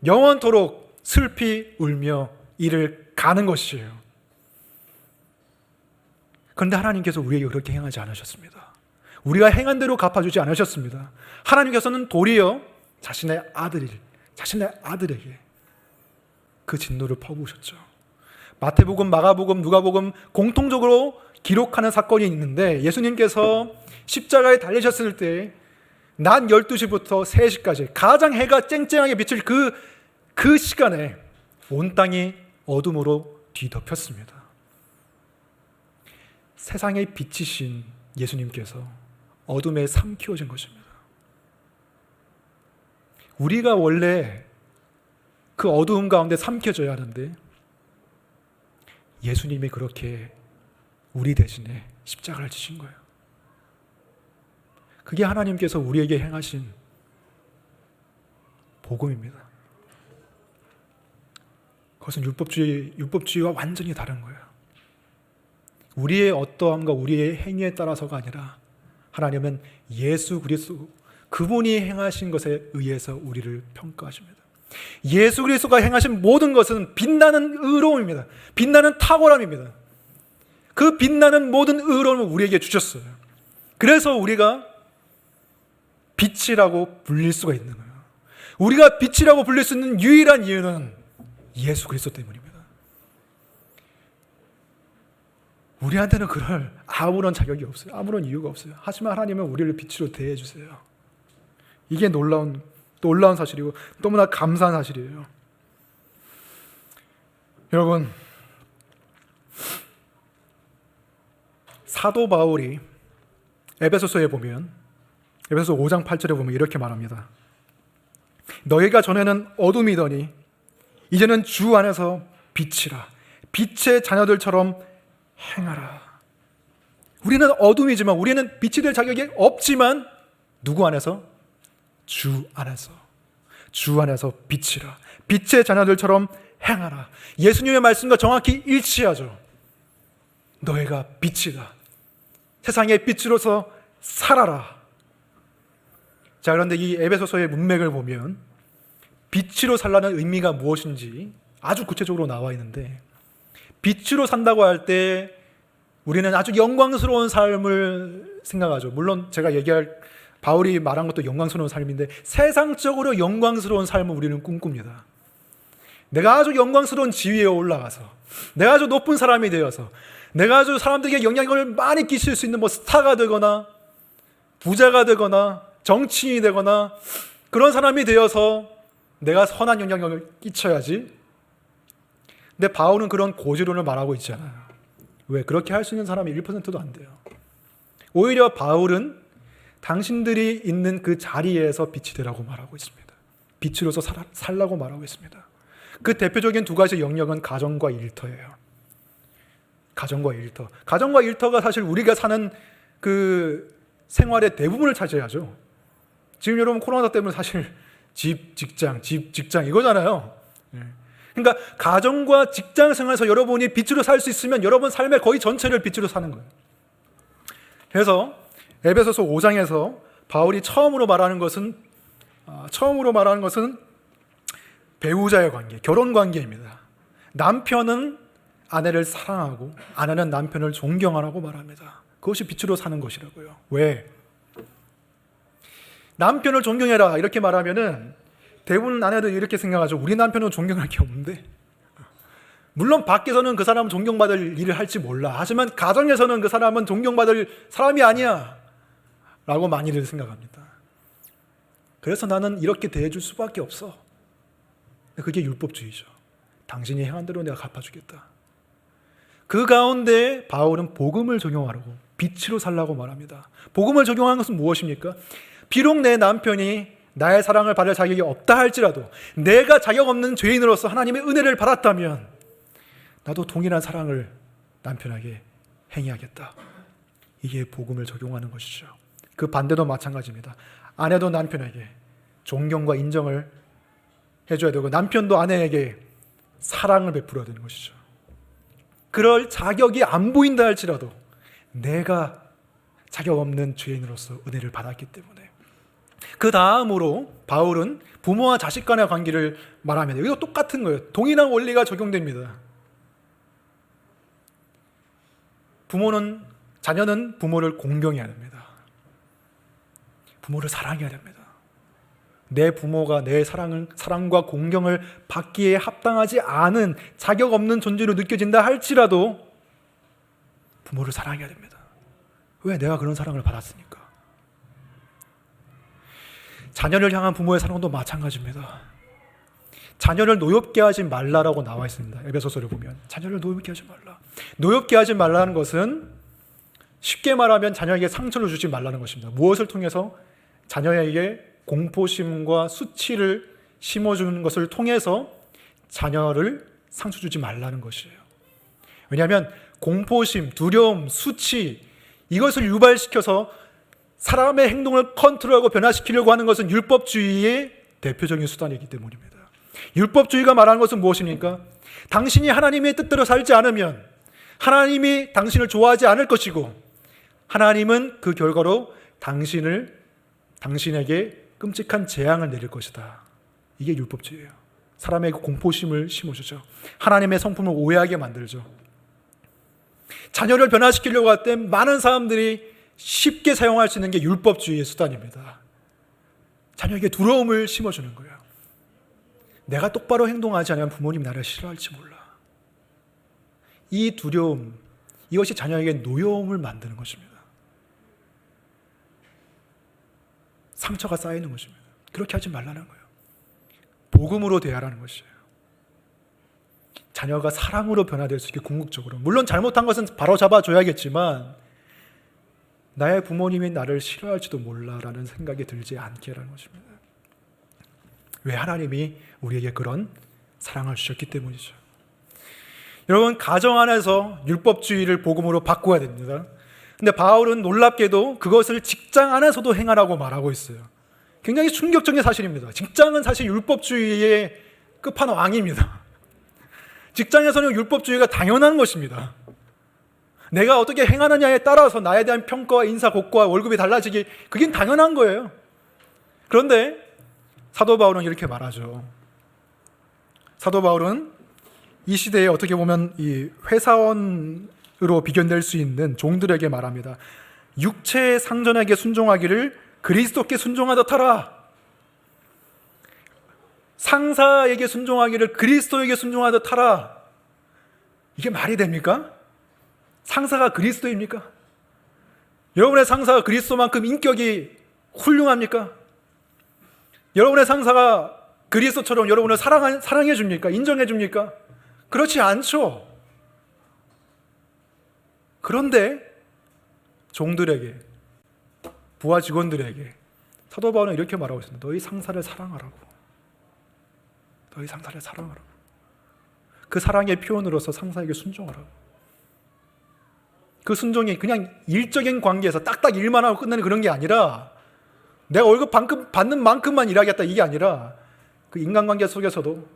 A: 영원토록 슬피 울며 이를 가는 것이에요. 그런데 하나님께서 우리에게 그렇게 행하지 않으셨습니다. 우리가 행한 대로 갚아주지 않으셨습니다. 하나님께서는 도리어 자신의 아들에게 그 진노를 퍼부으셨죠. 마태복음, 마가복음, 누가복음 공통적으로 기록하는 사건이 있는데 예수님께서 십자가에 달리셨을 때 낮 12시부터 3시까지 가장 해가 쨍쨍하게 비칠 그 시간에 온 땅이 어둠으로 뒤덮였습니다. 세상의 빛이신 예수님께서 어둠에 삼키워진 것입니다. 우리가 원래 그 어두움 가운데 삼켜져야 하는데 예수님이 그렇게 우리 대신에 십자가를 지신 거예요. 그게 하나님께서 우리에게 행하신 복음입니다. 그것은 율법주의와 완전히 다른 거예요. 우리의 어떠함과 우리의 행위에 따라서가 아니라 하나님은 예수 그리스도 그분이 행하신 것에 의해서 우리를 평가하십니다. 예수 그리스도가 행하신 모든 것은 빛나는 의로움입니다. 빛나는 탁월함입니다. 그 빛나는 모든 의로움을 우리에게 주셨어요. 그래서 우리가 빛이라고 불릴 수가 있는 거예요. 우리가 빛이라고 불릴 수 있는 유일한 이유는 예수 그리스도 때문입니다. 우리한테는 그럴 아무런 자격이 없어요. 아무런 이유가 없어요. 하지만 하나님은 우리를 빛으로 대해 주세요. 이게 놀라운 사실이고 너무나 감사한 사실이에요. 여러분, 사도 바울이 에베소서에 보면 에베소서 5장 8절에 보면 이렇게 말합니다. 너희가 전에는 어둠이더니 이제는 주 안에서 빛이라. 빛의 자녀들처럼 행하라. 우리는 어둠이지만 우리는 빛이 될 자격이 없지만 누구 안에서? 주 안에서 빛이라. 빛의 자녀들처럼 행하라. 예수님의 말씀과 정확히 일치하죠. 너희가 빛이다. 세상의 빛으로서 살아라. 자, 그런데 이 에베소서의 문맥을 보면 빛으로 살라는 의미가 무엇인지 아주 구체적으로 나와 있는데 빛으로 산다고 할 때 우리는 아주 영광스러운 삶을 생각하죠. 물론 제가 바울이 말한 것도 영광스러운 삶인데 세상적으로 영광스러운 삶을 우리는 꿈꿉니다. 내가 아주 영광스러운 지위에 올라가서 내가 아주 높은 사람이 되어서 내가 아주 사람들에게 영향을 많이 끼칠 수 있는 스타가 되거나 부자가 되거나 정치인이 되거나 그런 사람이 되어서 내가 선한 영향력을 끼쳐야지. 근데 바울은 그런 고지론을 말하고 있지 않아요. 왜? 그렇게 할 수 있는 사람이 1%도 안 돼요. 오히려 바울은 당신들이 있는 그 자리에서 빛이 되라고 말하고 있습니다. 빛으로서 살라고 말하고 있습니다. 그 대표적인 두 가지 영역은 가정과 일터예요. 가정과 일터. 가정과 일터가 사실 우리가 사는 그 생활의 대부분을 차지하죠. 지금 여러분 코로나 때문에 사실 집, 직장 이거잖아요. 그러니까 가정과 직장 생활에서 여러분이 빛으로 살 수 있으면 여러분 삶의 거의 전체를 빛으로 사는 거예요. 그래서 에베소서 5장에서 바울이 처음으로 말하는 것은 배우자의 관계, 결혼 관계입니다. 남편은 아내를 사랑하고 아내는 남편을 존경하라고 말합니다. 그것이 빛으로 사는 것이라고요. 왜? 남편을 존경해라 이렇게 말하면은 대부분 아내들이 이렇게 생각하죠. 우리 남편은 존경할 게 없는데. 물론 밖에서는 그 사람은 존경받을 일을 할지 몰라. 하지만 가정에서는 그 사람은 존경받을 사람이 아니야 라고 많이들 생각합니다. 그래서 나는 이렇게 대해줄 수밖에 없어. 그게 율법주의죠. 당신이 행한 대로 내가 갚아주겠다. 그 가운데 바울은 복음을 적용하라고, 빛으로 살라고 말합니다. 복음을 적용하는 것은 무엇입니까? 비록 내 남편이 나의 사랑을 받을 자격이 없다 할지라도 내가 자격 없는 죄인으로서 하나님의 은혜를 받았다면 나도 동일한 사랑을 남편에게 행해야겠다. 이게 복음을 적용하는 것이죠. 그 반대도 마찬가지입니다. 아내도 남편에게 존경과 인정을 해줘야 되고 남편도 아내에게 사랑을 베풀어야 되는 것이죠. 그럴 자격이 안 보인다 할지라도 내가 자격 없는 죄인으로서 은혜를 받았기 때문에. 그 다음으로 바울은 부모와 자식 간의 관계를 말합니다. 이거 똑같은 거예요. 동일한 원리가 적용됩니다. 자녀는 부모를 공경해야 됩니다. 부모를 사랑해야 됩니다. 내 부모가 내 사랑과 공경을 받기에 합당하지 않은 자격 없는 존재로 느껴진다 할지라도 부모를 사랑해야 됩니다. 왜? 내가 그런 사랑을 받았으니까. 자녀를 향한 부모의 사랑도 마찬가지입니다. 자녀를 노엽게 하지 말라라고 나와 있습니다. 에베소서를 보면 자녀를 노엽게 하지 말라. 노엽게 하지 말라는 것은 쉽게 말하면 자녀에게 상처를 주지 말라는 것입니다. 무엇을 통해서? 자녀에게 공포심과 수치를 심어주는 것을 통해서 자녀를 상처 주지 말라는 것이에요. 왜냐하면 공포심, 두려움, 수치 이것을 유발시켜서 사람의 행동을 컨트롤하고 변화시키려고 하는 것은 율법주의의 대표적인 수단이기 때문입니다. 율법주의가 말하는 것은 무엇입니까? 당신이 하나님의 뜻대로 살지 않으면 하나님이 당신을 좋아하지 않을 것이고 하나님은 그 결과로 당신에게 끔찍한 재앙을 내릴 것이다. 이게 율법주의예요. 사람에게 공포심을 심어주죠. 하나님의 성품을 오해하게 만들죠. 자녀를 변화시키려고 할 때 많은 사람들이 쉽게 사용할 수 있는 게 율법주의의 수단입니다. 자녀에게 두려움을 심어주는 거예요. 내가 똑바로 행동하지 않으면 부모님이 나를 싫어할지 몰라. 이 두려움, 이것이 자녀에게 노여움을 만드는 것입니다. 상처가 쌓이는 것입니다. 그렇게 하지 말라는 거예요. 복음으로 대하라는 것이에요. 자녀가 사랑으로 변화될 수 있게 궁극적으로. 물론 잘못한 것은 바로 잡아줘야겠지만 나의 부모님이 나를 싫어할지도 몰라라는 생각이 들지 않게 하라는 것입니다. 왜? 하나님이 우리에게 그런 사랑을 주셨기 때문이죠. 여러분, 가정 안에서 율법주의를 복음으로 바꿔야 됩니다. 근데 바울은 놀랍게도 그것을 직장 안에서도 행하라고 말하고 있어요. 굉장히 충격적인 사실입니다. 직장은 사실 율법주의의 끝판왕입니다. 직장에서는 율법주의가 당연한 것입니다. 내가 어떻게 행하느냐에 따라서 나에 대한 평가와 인사고과 월급이 달라지기, 그게 당연한 거예요. 그런데 사도 바울은 이렇게 말하죠. 사도 바울은 이 시대에 어떻게 보면 이 회사원으로 비견될 수 있는 종들에게 말합니다. 육체의 상전에게 순종하기를 그리스도께 순종하듯 하라. 상사에게 순종하기를 그리스도에게 순종하듯 하라. 이게 말이 됩니까? 상사가 그리스도입니까? 여러분의 상사가 그리스도만큼 인격이 훌륭합니까? 여러분의 상사가 그리스도처럼 여러분을 사랑해 줍니까? 인정해 줍니까? 그렇지 않죠. 그런데 종들에게, 부하 직원들에게 사도 바울은 이렇게 말하고 있습니다. 너희 상사를 사랑하라고. 너희 상사를 사랑하라고. 그 사랑의 표현으로서 상사에게 순종하라. 그 순종이 그냥 일적인 관계에서 딱딱 일만 하고 끝내는 그런 게 아니라 내가 월급 받는 만큼만 일하겠다 이게 아니라 그 인간관계 속에서도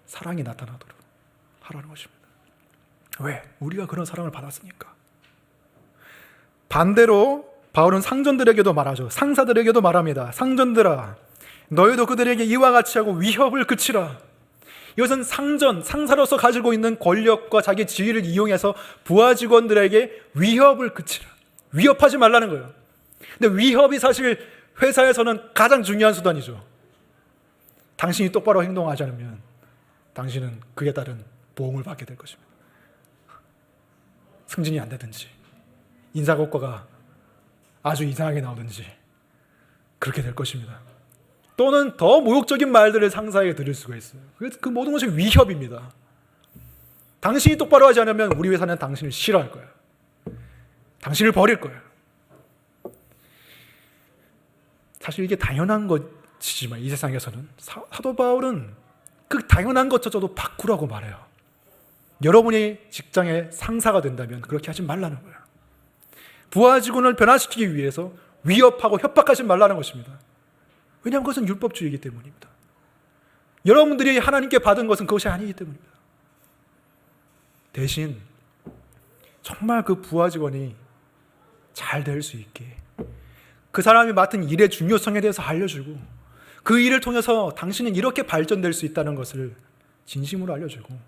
A: 사랑이 나타나도록 하라는 것입니다. 왜? 우리가 그런 사랑을 받았으니까. 반대로 바울은 상전들에게도 말하죠. 상사들에게도 말합니다. 상전들아, 너희도 그들에게 이와 같이 하고 위협을 그치라. 이것은 상사로서 가지고 있는 권력과 자기 지위를 이용해서 부하 직원들에게 위협을 그치라. 위협하지 말라는 거예요. 근데 위협이 사실 회사에서는 가장 중요한 수단이죠. 당신이 똑바로 행동하지 않으면 당신은 그에 따른 보응을 받게 될 것입니다. 승진이 안 되든지 인사고과가 아주 이상하게 나오든지 그렇게 될 것입니다. 또는 더 모욕적인 말들을 상사에게 들을 수가 있어요. 그 모든 것이 위협입니다. 당신이 똑바로 하지 않으면 우리 회사는 당신을 싫어할 거예요. 당신을 버릴 거예요. 사실 이게 당연한 것이지만 이 세상에서는 사도 바울은 그 당연한 것조차도 바꾸라고 말해요. 여러분이 직장의 상사가 된다면 그렇게 하지 말라는 거예요. 부하 직원을 변화시키기 위해서 위협하고 협박하지 말라는 것입니다. 왜냐하면 그것은 율법주의이기 때문입니다. 여러분들이 하나님께 받은 것은 그것이 아니기 때문입니다. 대신 정말 그 부하 직원이 잘 될 수 있게 그 사람이 맡은 일의 중요성에 대해서 알려주고 그 일을 통해서 당신은 이렇게 발전될 수 있다는 것을 진심으로 알려주고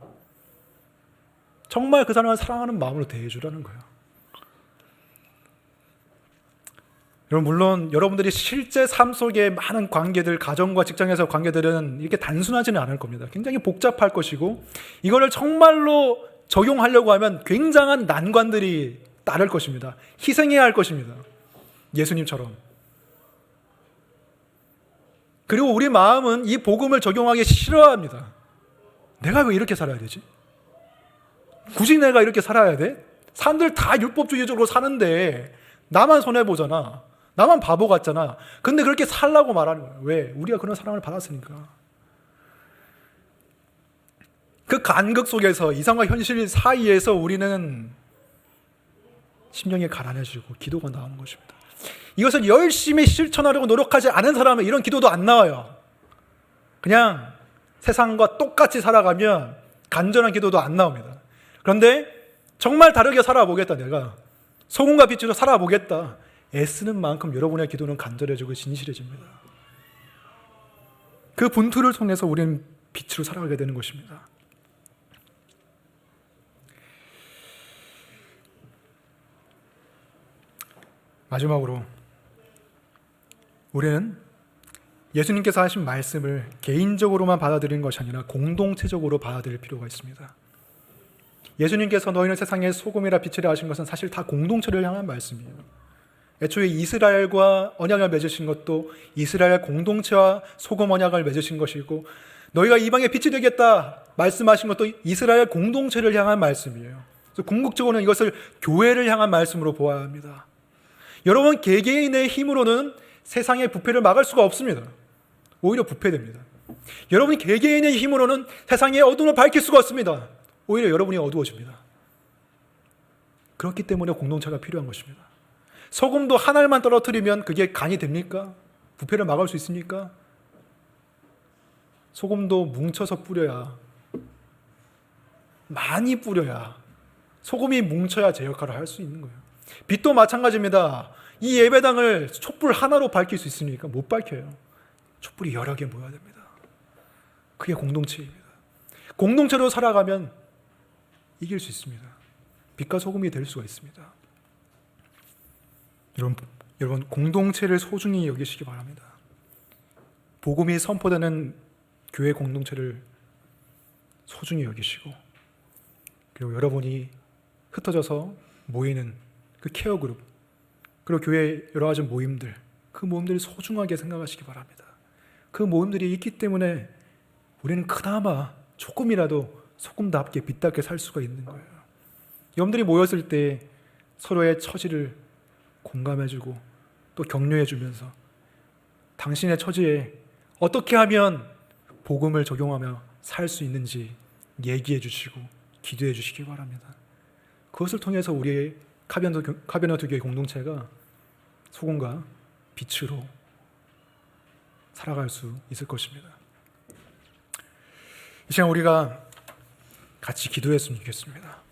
A: 정말 그 사람을 사랑하는 마음으로 대해주라는 거예요. 여러분, 물론 여러분들이 실제 삶 속의 많은 관계들, 가정과 직장에서 관계들은 이렇게 단순하지는 않을 겁니다. 굉장히 복잡할 것이고 이거를 정말로 적용하려고 하면 굉장한 난관들이 따를 것입니다. 희생해야 할 것입니다. 예수님처럼. 그리고 우리 마음은 이 복음을 적용하기 싫어합니다. 내가 왜 이렇게 살아야 되지? 굳이 내가 이렇게 살아야 돼? 사람들 다 율법주의적으로 사는데 나만 손해보잖아. 나만 바보 같잖아. 근데 그렇게 살라고 말하는 거예요. 왜? 우리가 그런 사랑을 받았으니까. 그 간극 속에서 이상과 현실 사이에서 우리는 심령이 가난해지고 기도가 나오는 것입니다. 이것을 열심히 실천하려고 노력하지 않은 사람은 이런 기도도 안 나와요. 그냥 세상과 똑같이 살아가면 간절한 기도도 안 나옵니다. 그런데 정말 다르게 살아보겠다, 내가 소금과 빛으로 살아보겠다, 애쓰는 만큼 여러분의 기도는 간절해지고 진실해집니다. 그 분투를 통해서 우리는 빛으로 살아가게 되는 것입니다. 마지막으로 우리는 예수님께서 하신 말씀을 개인적으로만 받아들이는 것이 아니라 공동체적으로 받아들일 필요가 있습니다. 예수님께서 너희는 세상의 소금이라 빛이라 하신 것은 사실 다 공동체를 향한 말씀이에요. 애초에 이스라엘과 언약을 맺으신 것도 이스라엘 공동체와 소금 언약을 맺으신 것이고 너희가 이방의 빛이 되겠다 말씀하신 것도 이스라엘 공동체를 향한 말씀이에요. 그래서 궁극적으로는 이것을 교회를 향한 말씀으로 보아야 합니다. 여러분, 개개인의 힘으로는 세상의 부패를 막을 수가 없습니다. 오히려 부패됩니다. 여러분이 개개인의 힘으로는 세상의 어둠을 밝힐 수가 없습니다. 오히려 여러분이 어두워집니다. 그렇기 때문에 공동체가 필요한 것입니다. 소금도 한 알만 떨어뜨리면 그게 간이 됩니까? 부패를 막을 수 있습니까? 소금도 뭉쳐서 뿌려야, 많이 뿌려야, 소금이 뭉쳐야 제 역할을 할 수 있는 거예요. 빛도 마찬가지입니다. 이 예배당을 촛불 하나로 밝힐 수 있습니까? 못 밝혀요. 촛불이 여러 개 모여야 됩니다. 그게 공동체입니다. 공동체로 살아가면 이길 수 있습니다. 빛과 소금이 될 수가 있습니다. 여러분, 공동체를 소중히 여기시기 바랍니다. 복음이 선포되는 교회 공동체를 소중히 여기시고, 그리고 여러분이 흩어져서 모이는 그 케어 그룹, 그리고 교회 여러 가지 모임들, 그 모임들을 소중하게 생각하시기 바랍니다. 그 모임들이 있기 때문에 우리는 그나마 조금이라도 소금답게 빛답게 살 수가 있는 거예요. 여러분들이 모였을 때 서로의 처지를 공감해주고 또 격려해주면서 당신의 처지에 어떻게 하면 복음을 적용하며 살 수 있는지 얘기해 주시고 기도해 주시기 바랍니다. 그것을 통해서 우리의 카베나두 교회 공동체가 소금과 빛으로 살아갈 수 있을 것입니다. 이 시간 우리가 같이 기도했으면 좋겠습니다.